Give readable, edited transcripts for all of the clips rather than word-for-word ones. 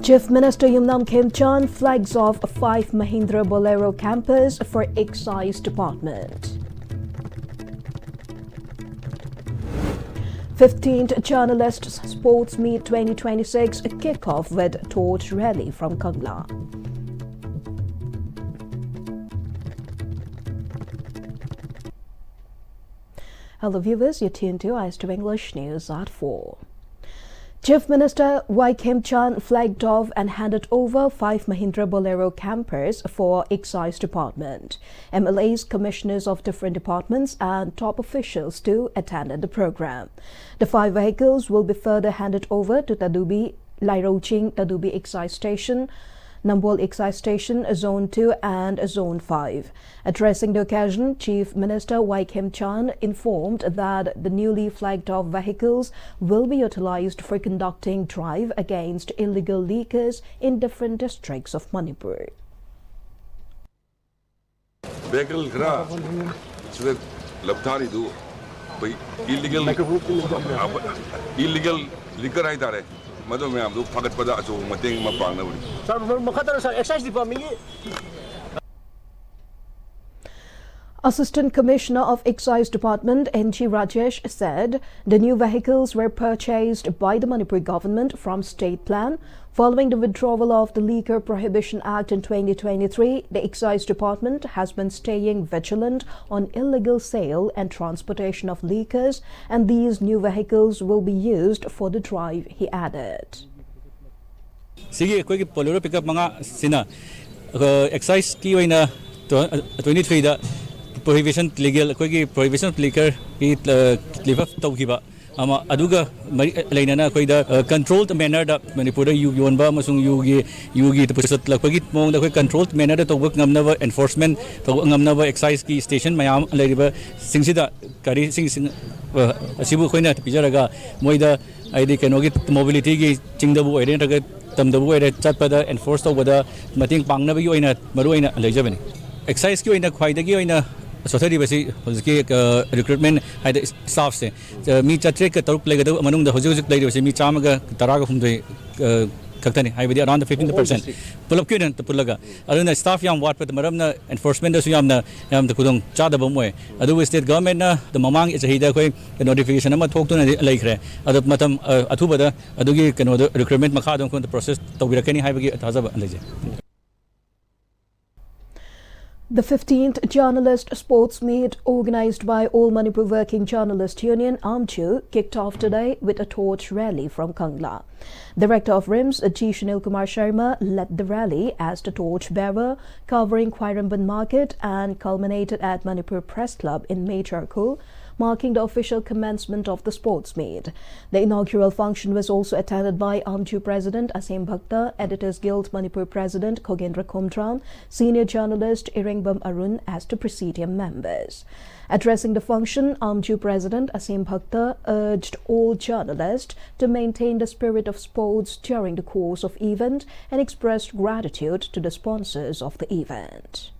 Chief Minister Yumnam Khemchand flags off 5 Mahindra Bolero campers for Excise Department. 15th Journalists Sports Meet 2026 kick-off with torch rally from Kangla. Hello viewers, you're tuned to Iced English News at 4. Chief Minister Khemchand flagged off and handed over 5 Mahindra Bolero campers for Excise Department. MLAs, commissioners of different departments and top officials too attended the program. The 5 vehicles will be further handed over to Tadubi, Lairoching Tadubi Excise Station, Nambol Excise Station, Zone 2 and Zone 5. Addressing the occasion, Chief Minister Khemchand informed that the newly flagged-off vehicles will be utilized for conducting drive against illegal leakers in different districts of Manipur. Vehicle illegal liquor Assistant Commissioner of Excise Department N.G. Rajesh said the new vehicles were purchased by the Manipur government from state plan. Following the withdrawal of the Liquor Prohibition Act in 2023, the Excise Department has been staying vigilant on illegal sale and transportation of liquors, and these new vehicles will be used for the drive, he added. Sige, koi Bolero pickup mga sina excise ki oina 23 da prohibition legal koi prohibition of liquor ki live up tawgiba ama aduga lainana koi da controlled manner da Manipur da yonba masung yugi to pusat lakoi mong da koi controlled manner da tawak ngamna enforcement to ngamna excise ki station mayam laiba singsida kari sing asibu koina pijaraga moida aidi kenogi mobility ki chingdabu ere daga tamdabu ere chatpada enforce tawada mating pangna bi oina maru oina lejabani excise ki oina khwaidagi oina society basi recruitment hai staff se mi chatre ka taruk legada manung da hojik lei se mi chamaga taraga humdoi kaktani hai bidi around 15% pulap ki nan pulaga aduna staff yam wat pat maramna enforcement da su yam da kudong chada bomwe adu state government na the mamang is a hida koi notification ama thok to na leikhre adu matam athubada adugi kano recruitment makha dong kon process tawbirakani hai bagi thazaba leje. The 15th Journalist Sports Meet, organized by All Manipur Working Journalist Union, AMCU, kicked off today with a torch rally from Kangla. Director of RIMS, G. Sunil Kumar Sharma, led the rally as the torch bearer, covering Khairamban Market and culminated at Manipur Press Club in Mecharkul, marking the official commencement of the sports meet. The inaugural function was also attended by AMCU President Asim Bhakta, Editors Guild Manipur President Khogendra Khomtram, Senior Journalist Iringbam Arun as the presidium members. Addressing the function, AMCU President Asim Bhakta urged all journalists to maintain the spirit of sports during the course of event and expressed gratitude to the sponsors of the event.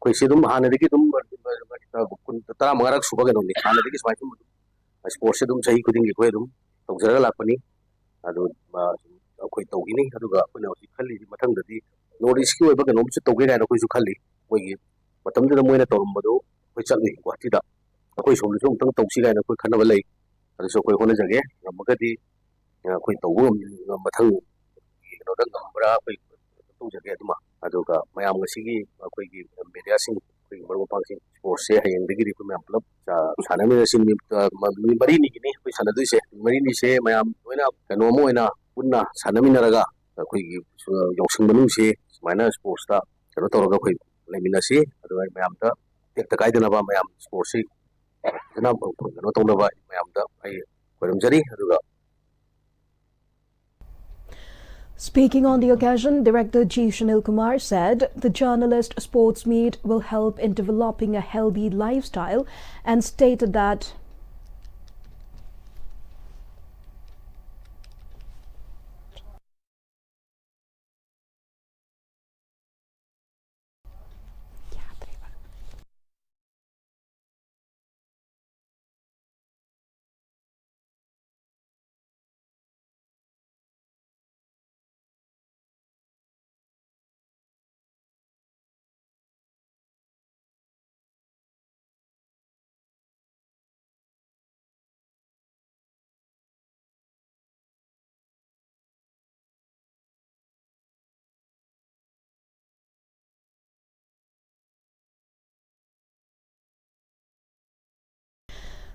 Sidum Hanadiki Tara Marak Subagan, Hanadiki sports dum Sahi Kuding Equadum, Toxera Lapani, Adu Quitogini, Aduga, Kali, Matang, no rescue ever can also Togena and Kuzukali, we but under the Moina Tomado, which suddenly what it up. A question from Toxila and a quick kind of a lake, and so quick one is again, Namagati, Quitogum, Matang, Nambra, Togetma, Aduga, Mayamasi, media sing, sports, and the Giri Club, Sanamina Sim Marini, which Sanadise, Marini say, Mayam, Kanomo and Puna, Sanaminaga, Yoxing Manuse, minor sports star, Rotoga, Leminasi, otherwise Mayamta, take the guidance of Mayam sports, not only by Mayamta, I Kuramjari, Aduga. Speaking on the occasion, Director G. Sunil Kumar said the journalist sports meet will help in developing a healthy lifestyle and stated that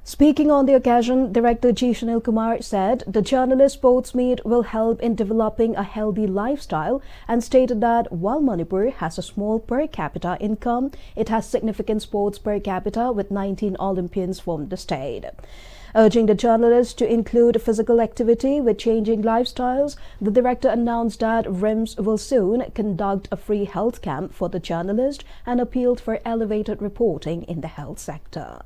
Speaking on the occasion, Director G. Shanil Kumar said the journalist sports meet will help in developing a healthy lifestyle and stated that while Manipur has a small per capita income, it has significant sports per capita with 19 Olympians from the state. Urging the journalists to include physical activity with changing lifestyles, the director announced that RIMS will soon conduct a free health camp for the journalist and appealed for elevated reporting in the health sector.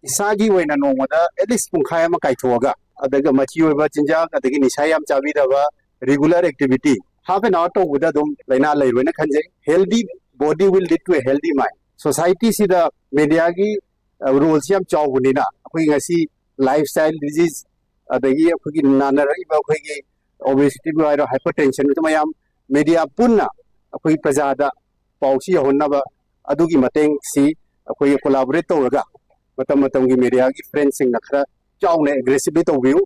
Isagi way na nongmada at least pungkhaya ma kaithoga adaga machi oiba chinjak adagi nisayam chabidaba regular activity half an hour to guda dum laina lairoina khanje healthy body will lead to a healthy mind society sida media gi rules yam chawgunina akhoi ngasi lifestyle disease adagi akhoi nanaraiba akhoi gi obesity bi airo hypertension mayam media punna akhoi prajada pausi honnaba adugi mateng si akhoi collaborate tawraga matam media ki friends sing nakhra chawne aggressively to view.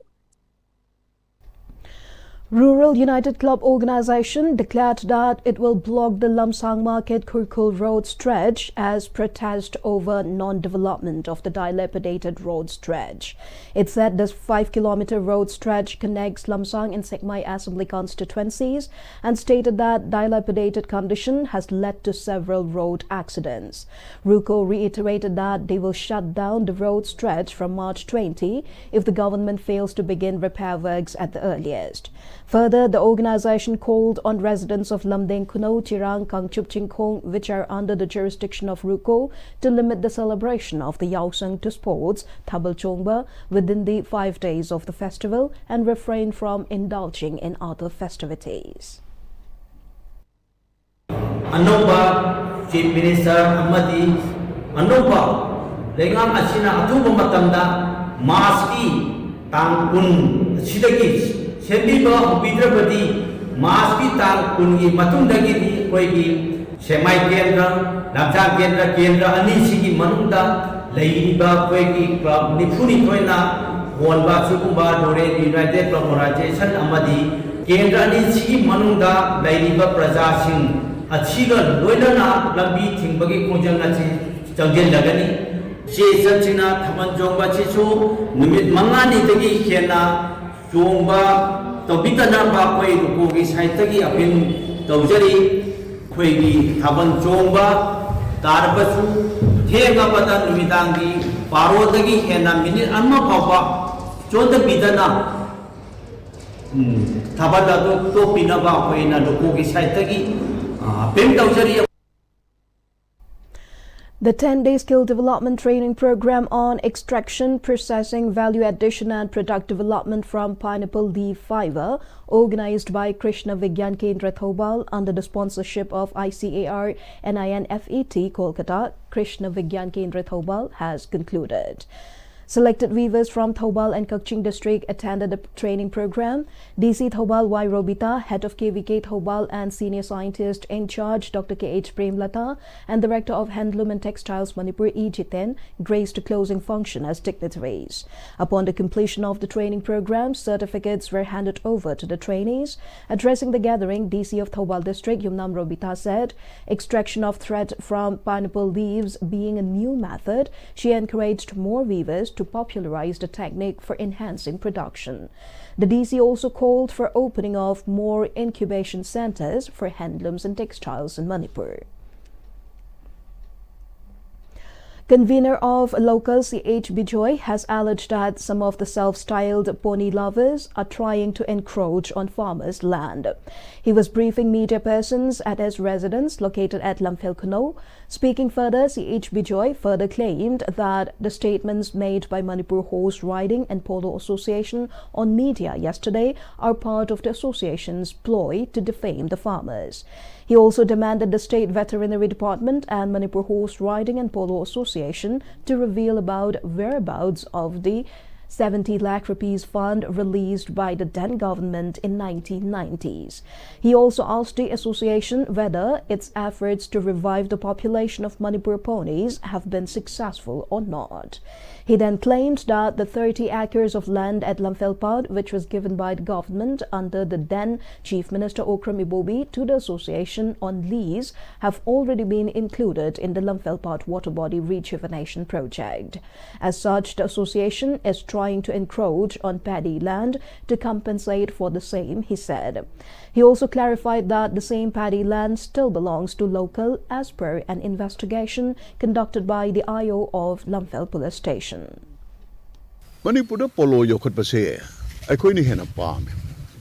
Rural United Club Organization declared that it will block the Lamsang Market Kurkul Road stretch as protest over non-development of the dilapidated road stretch. It said this 5-kilometer road stretch connects Lamsang and Sekmai Assembly constituencies and stated that dilapidated condition has led to several road accidents. RUCO reiterated that they will shut down the road stretch from March 20 if the government fails to begin repair works at the earliest. Further, the organization called on residents of Lamdeng Kuno, Chirang, Kangchup Chingkong, which are under the jurisdiction of RUCO, to limit the celebration of the Yaosang to sports, Thabal Chongba, within the 5 days of the festival and refrain from indulging in other festivities. Anova Chief Minister Amadi Anova Lengang Asina Atuba Matamda Maski Tangkun Sidaki Sendiba Pidrapati Maski Tangkun Matundagi Koigi Semai Kendra Lamsang Kendra Anisiki Manunda Laiba Koigi Club Nipuni Toina Wonba Sukumba Dore United Club Organization Amadi Kendra Anisiki Manunda Laiba Praja Singh Achiga Loina Lambi Timbagi Kunjanachi Jangen Lagani, Jason China, Taman Jomba Chisu, Numit Mangani Tagi Kena, Jomba, Tobitana Bakwe, Rukogi, Saitagi, Apin, Dojari, Quegi, Taban Jomba, Tarbasu, Tegabata Numitangi, Parodagi, Kena, Minute, Amma Papa, Jonda Bidana, Tabata Topina Bakwe, and Rukogi Saitagi. The 10-day skill development training program on extraction, processing, value addition and product development from pineapple leaf fiber, organized by Krishna Vigyan Kendra Thobal under the sponsorship of ICAR NINFET Kolkata, Krishna Vigyan Kendra Thobal, has concluded. Selected weavers from Thobal and Kakching district attended the training program. DC Thobal Y. Robita, head of KVK Thobal and senior scientist in charge Dr. K.H. Premlata and Director of Handloom and Textiles Manipur E. Jiten graced the closing function as dignitaries. Upon the completion of the training program, certificates were handed over to the trainees. Addressing the gathering, DC of Thobal district Yumnam Robita said, extraction of thread from pineapple leaves being a new method, she encouraged more weavers to popularize the technique for enhancing production. The DC also called for opening of more incubation centers for handlooms and textiles in Manipur. Convener of local C.H. Bijoy has alleged that some of the self-styled pony lovers are trying to encroach on farmers' land. He was briefing media persons at his residence located at Lamphel Kuno. Speaking further, C.H. Bijoy further claimed that the statements made by Manipur Horse Riding and Polo Association on media yesterday are part of the association's ploy to defame the farmers. He also demanded the State Veterinary Department and Manipur Horse Riding and Polo Association to reveal about whereabouts of the 70 lakh rupees fund released by the then government in 1990s. He also asked the association whether its efforts to revive the population of Manipur ponies have been successful or not. He then claimed that the 30 acres of land at Lamphel, which was given by the government under the then Chief Minister Okram Ibobi to the association on lease, have already been included in the Lamphel water body rejuvenation project. As such, the association is trying to encroach on paddy land to compensate for the same, he said. He also clarified that the same paddy land still belongs to local as per an investigation conducted by the IO of Lamphel Police Station. Manipur polo yokot pase aikoi ni hena pam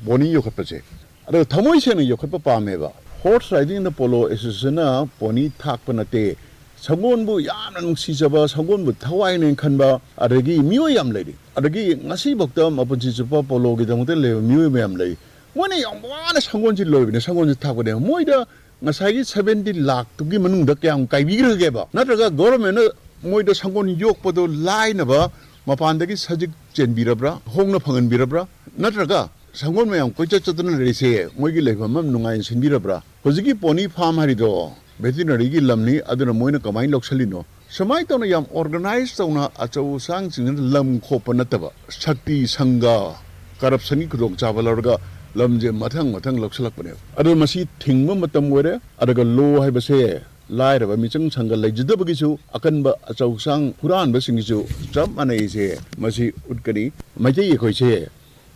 boni yokot pase ado thamoi se ni yokot pa me ba horse riding the polo association poni thak panate sangon bu yam nang si jaba sangon bu thawai nen khan ba adagi myo yam lei adagi ngasi bokta mapun si chupa polo gi dang te le myo yam lei mone yam wana sangon ji loi ne sangon ji thak de moi da ngasai gi 70 lakh tu gi manung da kyang kai bi ge ba natraga government moi da sangon yok podo lai na ba Mapandagi Sajik Chen Birabra, Hong Pangan Birabra, Natraga, Sangon Mayam, Kocha Chatan Rese, Mogile, Nunga and Sinbirabra, Hosiki Pony Farm Harido, Veterinary Lamni, Adana Moina Kamai Loxalino. Samaitona Yam organized on a Acho Sangs in Lam Kopanatava, Shakti Sanga, Karapsani Kudok Chavalarga, Lamje Matang Loxalapane. Adamasi Tingma Matamwere, Adaga Low Hibase. Lai ra michang changa lejida bagisu akan ba achauksang puran ba singisu chap anai se masi utkani majai khoi se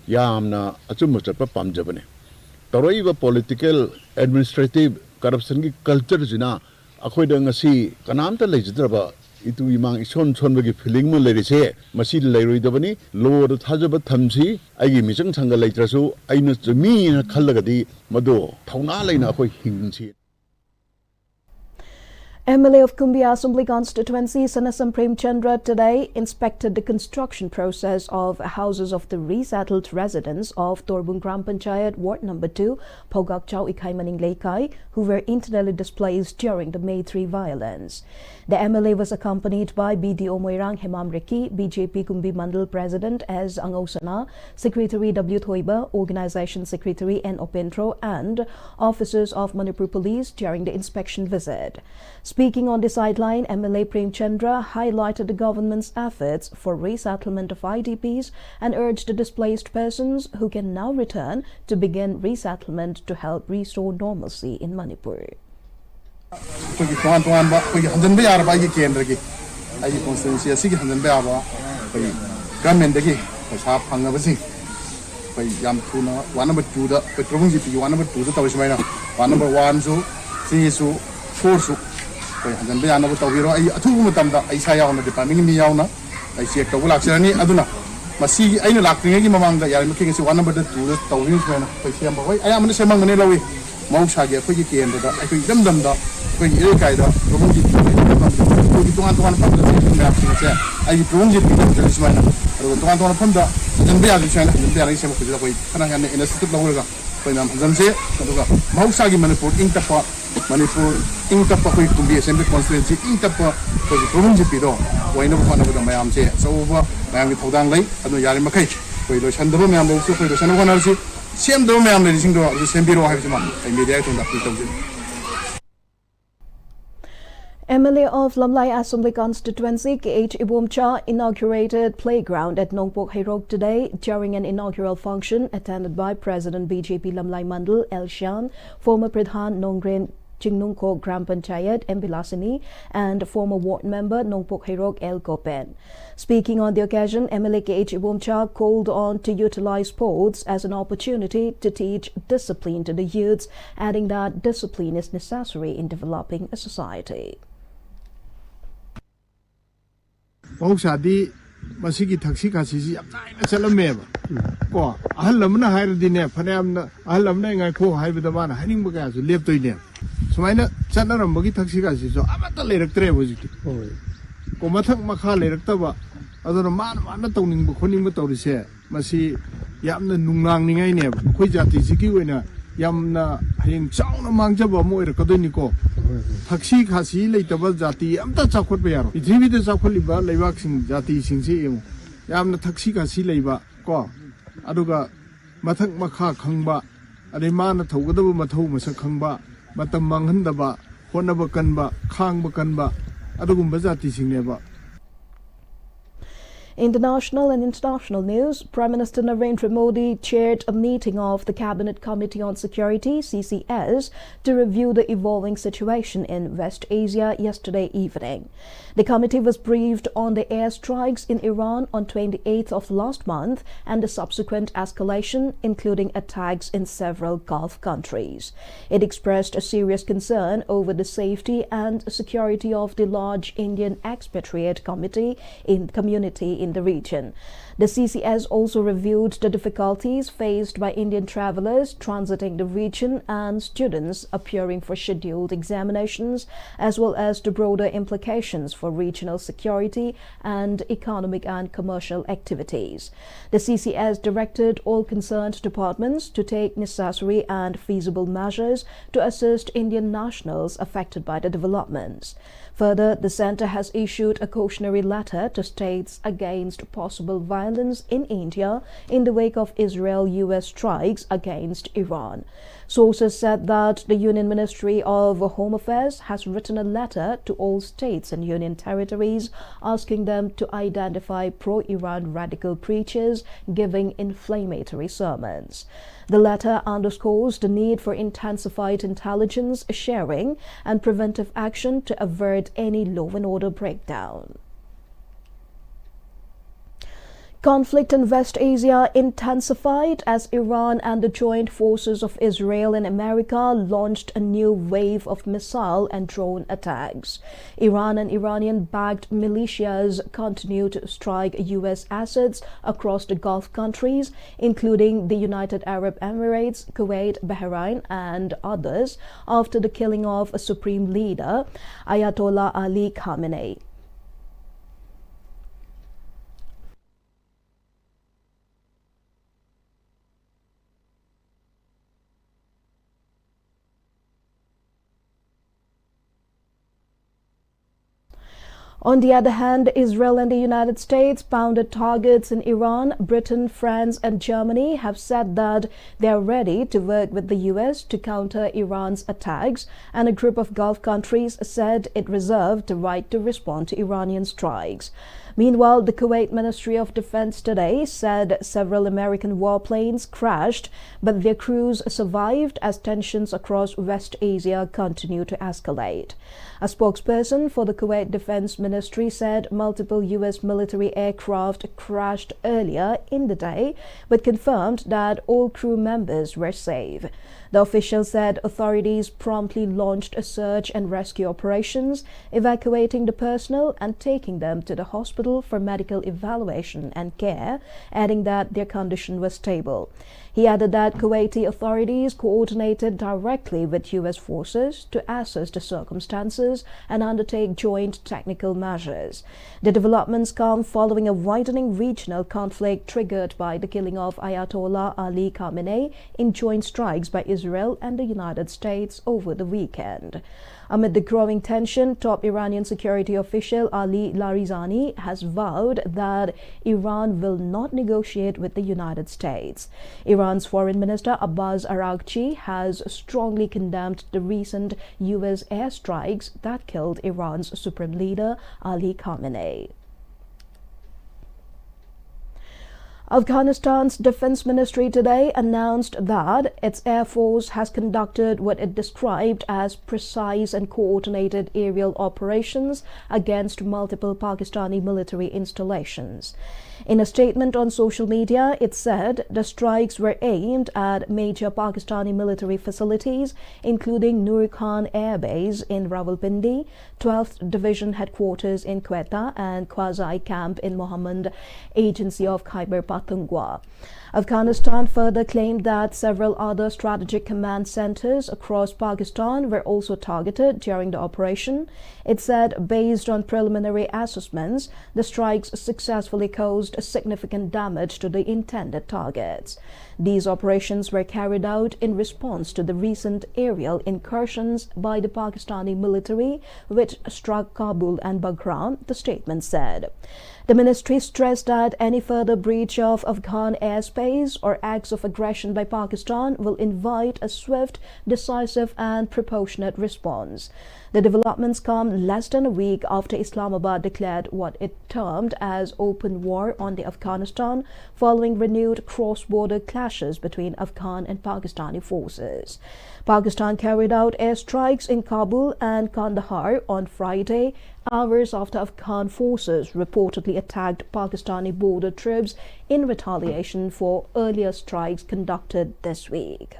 yamna achum chatpa pamjabane toroi ba political administrative corruption gi culture jina akhoi da ngasi kanam ta lejida ba itu imang ison bagi feeling ma leire se masi leiroi da bani lo da thajaba thamsi aigi michang changa leitrasu aina mi na khallagadi mado thauna leina akhoi hingsi. MLA of Kumbia Assembly Constituency Sanasam Prem Chandra today inspected the construction process of houses of the resettled residents of Torbung Gram Panchayat Ward No. 2, Pogak Chau Ikai Maning Leikai, who were internally displaced during the May 3 violence. The MLA was accompanied by BDO Moirang Hemam Reki, BJP Kumbi Mandal President S. Angosana, Secretary W. Thoiba, Organization Secretary N. Opentro, and officers of Manipur Police during the inspection visit. Speaking on the sideline, MLA Prem Chandra highlighted the government's efforts for resettlement of IDPs and urged the displaced persons who can now return to begin resettlement to help restore normalcy in Manipur. Handan be ana tawiro ai athu matamda ai sa yauna department mi yauna ai check tawu laksirani aduna masi aina lakringe gi mamangda yar making si one number 2 tawin sena pai siam boi ai amane semang ne lawi mau sa ge khoi ki kenda da ai khoi dam da khoi ire kai da romong ji ko di tuan pam da se ai romong ji da semana ro tuan pam da handan be ali sena handan be ali sema khoi da khoi kana ngane institute lawga khoi nam handan se aduga mau sa gi manipur ingtapa Manipur ingtapa koi Kumbi Assembly Constituency ingtapa koi Province Pido waina bukana buda mayam se so ba mayam gi thodang lai adu yari makai koi do shandro mayam bo koi do sanu kana si sem do mayam le sing do sem biro ha bisma ai media to da to MLA of Lamlai Assembly Constituency KH Ibomcha inaugurated playground at Nongpok Hairok today during an inaugural function attended by President BJP Lamlai Mandal El Shan, former Pradhan Nongren Chingnungko Gram Panchayat M. Bilasini, and former ward member Nongpok Hairok El Kopen. Speaking on the occasion, MLA KH Ibomcha called on to utilize sports as an opportunity to teach discipline to the youths, adding that discipline is necessary in developing a society. Shadi Masiki Taxi Cassi, Salameva. Go, Alamna Hiradine, Panam, Alamna, Co, Hidaman, Hiding Bagas, live to them. So I know Sandra Magi Taxi Cassi, so I'm at the electric was it. Comatak Makale, Rectava, other man, I'm not owning Bukuni Motoris, Masi Yamna Nungang Nine, Quijati Siki winner, Yamna, Him Sound among Java Moir Kodonico. Taxi Cassi later was Jati, I'm not Sakot Bear. It's really the Sakoliba, Levaxing Jati Singsi, ꯌꯥꯝꯅ ꯊꯛꯁꯤ ꯈꯥꯁꯤ ꯂꯩꯕ ꯀꯣ ꯑꯗꯨꯒ ꯃꯊꯛ ꯃꯈꯥ ꯈꯪꯕ ꯑꯗꯩ ꯃꯥꯅ ꯊꯧꯒꯗꯕ ꯃꯊꯧ ꯃꯁꯛ ꯈꯪꯕ ꯃꯇꯝ ꯃꯥꯡꯍꯟꯗꯕ ꯍꯣꯠꯅꯕ ꯀꯟꯕ ꯈꯥꯡꯕ ꯀꯟꯕ ꯑꯗꯨꯒꯨꯝꯕ ꯖꯥꯇꯤꯁꯤꯡꯅꯦꯕ. In the national and international news, Prime Minister Narendra Modi chaired a meeting of the Cabinet Committee on Security (CCS) to review the evolving situation in West Asia yesterday evening. The committee was briefed on the airstrikes in Iran on 28th of last month and the subsequent escalation, including attacks in several Gulf countries. It expressed a serious concern over the safety and security of the large Indian expatriate community in the region. The CCS also reviewed the difficulties faced by Indian travelers transiting the region and students appearing for scheduled examinations, as well as the broader implications for regional security and economic and commercial activities. The CCS directed all concerned departments to take necessary and feasible measures to assist Indian nationals affected by the developments. Further, the Centre has issued a cautionary letter to states against possible violence in India in the wake of Israel-US strikes against Iran. Sources said that the Union Ministry of Home Affairs has written a letter to all states and union territories asking them to identify pro-Iran radical preachers giving inflammatory sermons. The letter underscores the need for intensified intelligence sharing and preventive action to avert any law and order breakdown. Conflict in West Asia intensified as Iran and the joint forces of Israel and America launched a new wave of missile and drone attacks. Iran and Iranian-backed militias continue to strike U.S. assets across the Gulf countries, including the United Arab Emirates, Kuwait, Bahrain, and others, after the killing of a supreme leader, Ayatollah Ali Khamenei. On the other hand, Israel and the United States pounded targets in Iran. Britain, France, and Germany have said that they are ready to work with the U.S. to counter Iran's attacks, and a group of Gulf countries said it reserved the right to respond to Iranian strikes. Meanwhile, the Kuwait Ministry of Defense today said several American warplanes crashed, but their crews survived as tensions across West Asia continue to escalate. A spokesperson for the Kuwait Defense Ministry said multiple U.S. military aircraft crashed earlier in the day, but confirmed that all crew members were safe. The official said authorities promptly launched a search and rescue operations, evacuating the personnel and taking them to the hospital for medical evaluation and care, adding that their condition was stable. He added that Kuwaiti authorities coordinated directly with U.S. forces to assess the circumstances and undertake joint technical measures. The developments come following a widening regional conflict triggered by the killing of Ayatollah Ali Khamenei in joint strikes by Israel and the United States over the weekend. Amid the growing tension, top Iranian security official Ali Larijani has vowed that Iran will not negotiate with the United States. Iran's Foreign Minister Abbas Araghchi has strongly condemned the recent U.S. airstrikes that killed Iran's supreme leader Ali Khamenei. Afghanistan's Defense Ministry today announced that its Air Force has conducted what it described as precise and coordinated aerial operations against multiple Pakistani military installations. In a statement on social media, it said the strikes were aimed at major Pakistani military facilities, including Nur Khan Air Base in Rawalpindi, 12th Division Headquarters in Quetta, and Quasi Camp in Mohammed Agency of Khyber Pakhtunkhwa. Afghanistan further claimed that several other strategic command centers across Pakistan were also targeted during the operation. It said, based on preliminary assessments, the strikes successfully caused significant damage to the intended targets. These operations were carried out in response to the recent aerial incursions by the Pakistani military, which struck Kabul and Bagram, the statement said. The ministry stressed that any further breach of Afghan airspace or acts of aggression by Pakistan will invite a swift, decisive and proportionate response. The developments come less than a week after Islamabad declared what it termed as open war on the Afghanistan following renewed cross-border clashes between Afghan and Pakistani forces. Pakistan carried out airstrikes in Kabul and Kandahar on Friday, hours after Afghan forces reportedly attacked Pakistani border troops in retaliation for earlier strikes conducted this week.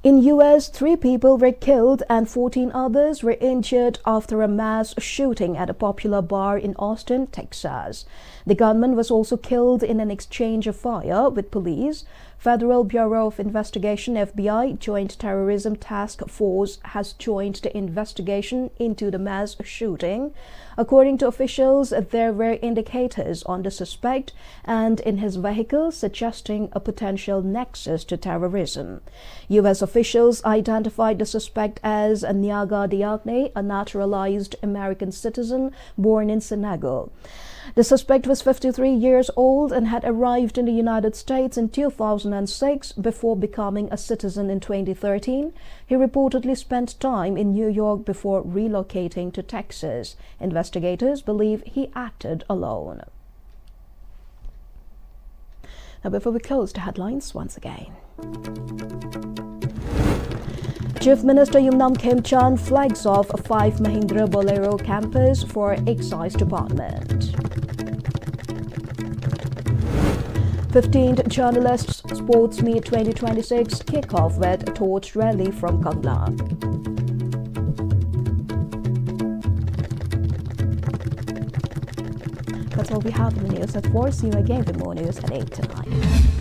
In US, 3 people were killed and 14 others were injured after a mass shooting at a popular bar in Austin, Texas. The gunman was also killed in an exchange of fire with police. Federal Bureau of Investigation (FBI) Joint Terrorism Task Force has joined the investigation into the mass shooting. According to officials, there were indicators on the suspect and in his vehicle suggesting a potential nexus to terrorism. U.S. officials identified the suspect as Nyaga Diagne, a naturalized American citizen born in Senegal. The suspect was 53 years old and had arrived in the United States in 2006 before becoming a citizen in 2013. He reportedly spent time in New York before relocating to Texas. Investigators believe he acted alone. Now, before we close, the headlines once again. Chief Minister Yumnam Khemchand flags off a 5 Mahindra Bolero campus for Excise Department. 15th Journalists Sports Meet 2026 kickoff with a torch rally from Kangla. That's all we have in the news at 4. See you again with more news at 8 tonight.